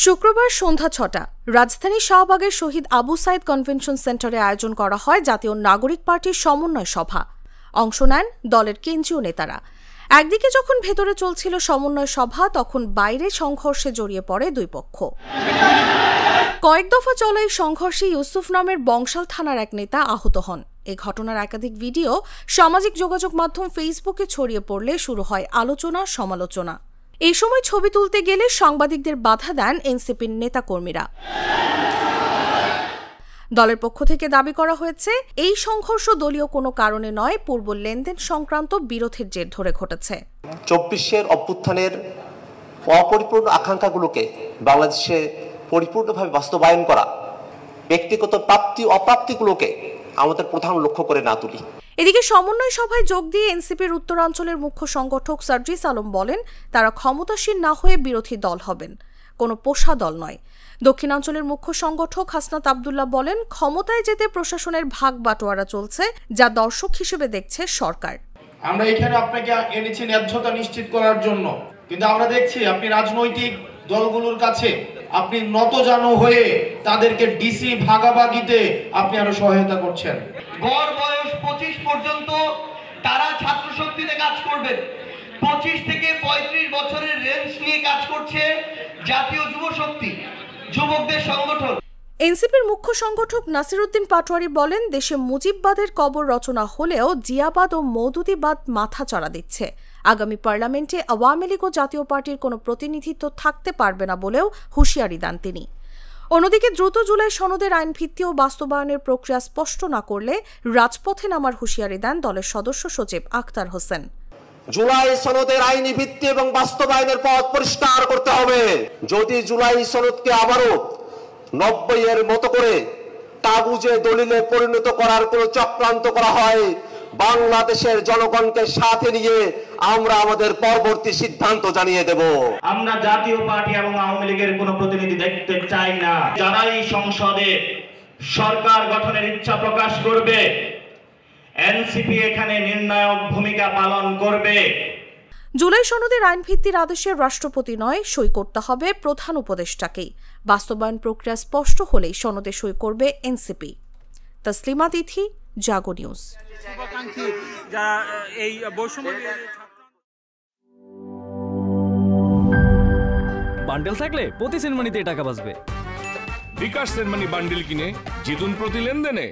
শুক্রবার সন্ধ্যা ৬টা রাজধানী শাহবাগের শহীদ আবু সাইদ কনভেনশন সেন্টারে আয়োজন করা হয় জাতীয় নাগরিক পার্টির সমন্বয় সভা। অংশ নেন দলের কেন্দ্রীয় নেতারা। একদিকে যখন ভেতরে চলছিল সমন্বয় সভা, তখন বাইরে সংঘর্ষে জড়িয়ে পড়ে দুই পক্ষ। কয়েক দফা চলা এই সংঘর্ষে ইউসুফ নামের বংশাল থানার এক নেতা আহত হন। এই ঘটনার একাধিক ভিডিও সামাজিক যোগাযোগ মাধ্যম ফেসবুকে ছড়িয়ে পড়লে শুরু হয় আলোচনা সমালোচনা। এই সময় ছবি তুলতে গেলে সাংবাদিকদের বাধা দেন এনসিপির নেতাকর্মীরা। দলের পক্ষ থেকে দাবি করা হয়েছে, এই সংঘর্ষ দলীয় কোনো কারণে নয়, পূর্ব লেনদেন সংক্রান্ত বিরোধের জের ধরে ঘটেছে। ২৪-এর অভ্যুত্থানের অপরিপূর্ণ আকাঙ্ক্ষাগুলোকে বাংলাদেশে পরিপূর্ণভাবে বাস্তবায়ন করা, ব্যক্তিগত প্রাপ্তি অপ্রাপ্তিগুলোকে আমাদের প্রধান লক্ষ্য করে না তুলি। এদিকে সমন্বয় সভায় যোগ দিয়ে এনসিপির উত্তরাঞ্চলের মুখ্য সংগঠক সার্জিস আলম বলেন, তারা ক্ষমতাসীন না হয়ে বিরোধী দল হবেন, কোনো পোষা দল নয়। দক্ষিণাঞ্চলের মুখ্য সংগঠক হাসনাত আব্দুল্লাহ বলেন, ক্ষমতায় যেতে প্রশাসনের ভাগ বাটোয়ারা চলছে, যা দর্শক হিসেবে দেখছে সরকার। আমরা এখানে আপনাকে এনেছি ন্যায্যতা নিশ্চিত করার জন্য, কিন্তু আমরা দেখছি আপনি রাজনৈতিক দলগুলোর কাছে আপনি নতজানু হয়ে তাদেরকে ডিসি ভাগাভাগিতে আপনি আরো সহায়তা করছেন। গড় বয়স 25 পর্যন্ত তারা ছাত্র শক্তিতে কাজ করবেন। 25 থেকে 35 বছরের রেঞ্জ নিয়ে কাজ করছে জাতীয় যুব শক্তি, যুবকদের সংগঠন। এনসিপির মুখ্য সংগঠক নাসিরউদ্দিন পাটোয়ারি বলেন, দেশে মুজিববাদের কবর রচনা হলেও জিয়াবাদ ও মওদুদিবাদ মাথাচাড়া দিচ্ছে। আগামী পার্লামেন্টে আওয়ামী লীগ ও জাতীয় পার্টির কোনো প্রতিনিধিত্ব থাকতে পারবে না বলেও হুঁশিয়ারি দেন তিনি। অন্যদিকে দ্রুত জুলাই সনদের আইন ভিত্তি ও বাস্তবায়নের প্রক্রিয়া স্পষ্ট না করলে রাজপথে নামার হুঁশিয়ারি দেন দলের সদস্য সচিব আখতার হোসেন। জুলাই সনদের আইনি ভিত্তি এবং বাস্তবায়নের পথ পরিষ্কার করতে হবে। যদি জুলাই সনদকে আবারও 90-এর মতো করে কাগুজে দলিলে পরিণত করার কোনো চক্রান্ত করা হয়, বাংলাদেশের জনগণকে সাথে নিয়ে আমরা আমাদের পরবর্তী সিদ্ধান্ত জানিয়ে দেব। আমরা জাতীয় পার্টি এবং আওয়ামী লীগের কোনো প্রতিনিধি দেখতে চাই না। যারাই সংসদে সরকার গঠনের ইচ্ছা প্রকাশ করবে, এনসিপি এখানে নির্ণায়ক ভূমিকা পালন করবে। জুলাই সনদের আইন ভিত্তির আদেশে রাষ্ট্রপতি নয়, সই করতে হবে প্রধান উপদেষ্টাকেই। বাস্তবায়ন প্রক্রিয়া স্পষ্ট হলেই সনদে সই করবে এনসিপি। তসলিমা তিথি, জাগো নিউজ। বান্ডেল থাকলে প্রতি সেনমানিতে টাকা বাঁচবে। বিকাশ সেনমানি বান্ডেল কিনে জিতুন প্রতি লেনদেনে।